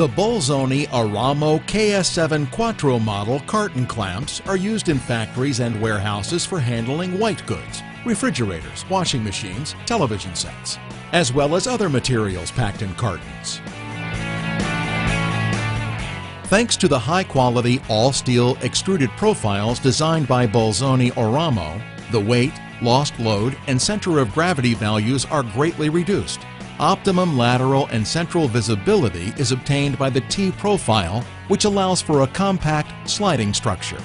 The Bolzoni Auramo KS7 Quattro model carton clamps are used in factories and warehouses for handling white goods, refrigerators, washing machines, television sets, as well as other materials packed in cartons. Thanks to the high-quality all-steel extruded profiles designed by Bolzoni Auramo, the weight, lost load, and center of gravity values are greatly reduced. Optimum lateral and central visibility is obtained by the T-profile, which allows for a compact sliding structure.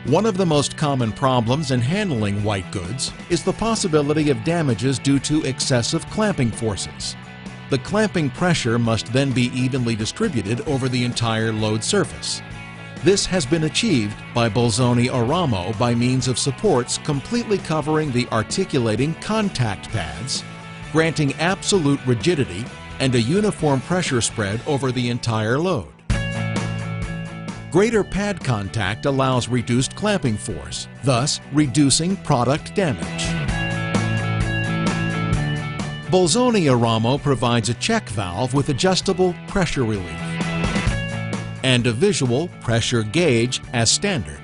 One of the most common problems in handling white goods is the possibility of damages due to excessive clamping forces. The clamping pressure must then be evenly distributed over the entire load surface. This has been achieved by Bolzoni Auramo by means of supports completely covering the articulating contact pads, granting absolute rigidity and a uniform pressure spread over the entire load. Greater pad contact allows reduced clamping force, thus reducing product damage. Bolzoni Auramo provides a check valve with adjustable pressure relief and a visual pressure gauge as standard.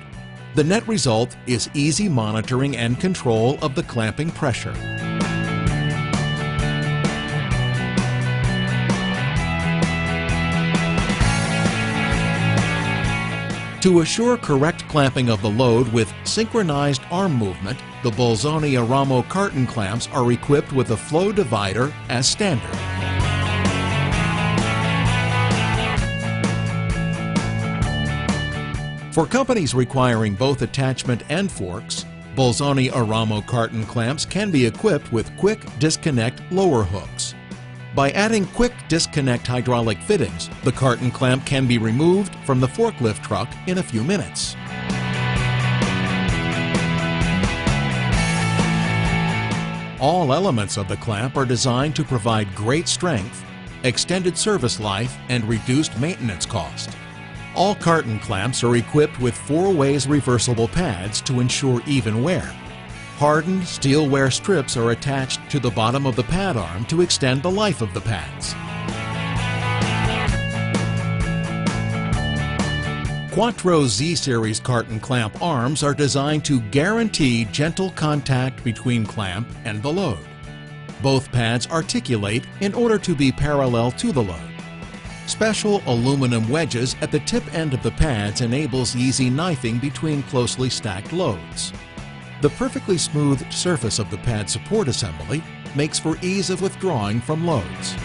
The net result is easy monitoring and control of the clamping pressure. To assure correct clamping of the load with synchronized arm movement, the Bolzoni Auramo carton clamps are equipped with a flow divider as standard. For companies requiring both attachment and forks, Bolzoni Auramo carton clamps can be equipped with quick disconnect lower hooks. By adding quick disconnect hydraulic fittings, the carton clamp can be removed from the forklift truck in a few minutes. All elements of the clamp are designed to provide great strength, extended service life, and reduced maintenance cost. All carton clamps are equipped with 4-ways reversible pads to ensure even wear. Hardened steel wear strips are attached to the bottom of the pad arm to extend the life of the pads. Quattro Z-Series carton clamp arms are designed to guarantee gentle contact between clamp and the load. Both pads articulate in order to be parallel to the load. Special aluminum wedges at the tip end of the pads enables easy knifing between closely stacked loads. The perfectly smoothed surface of the pad support assembly makes for ease of withdrawing from loads.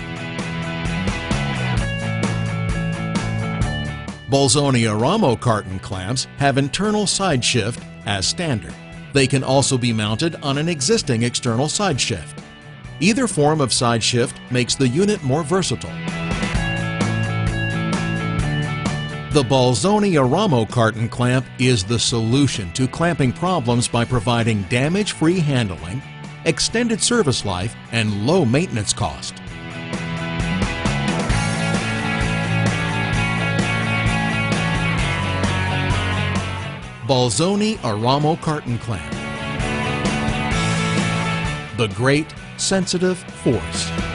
Bolzoni Auramo carton clamps have internal side shift as standard. They can also be mounted on an existing external side shift. Either form of side shift makes the unit more versatile. The Bolzoni Auramo carton clamp is the solution to clamping problems by providing damage-free handling, extended service life, and low maintenance cost. Bolzoni Auramo carton clamp. The great sensitive force.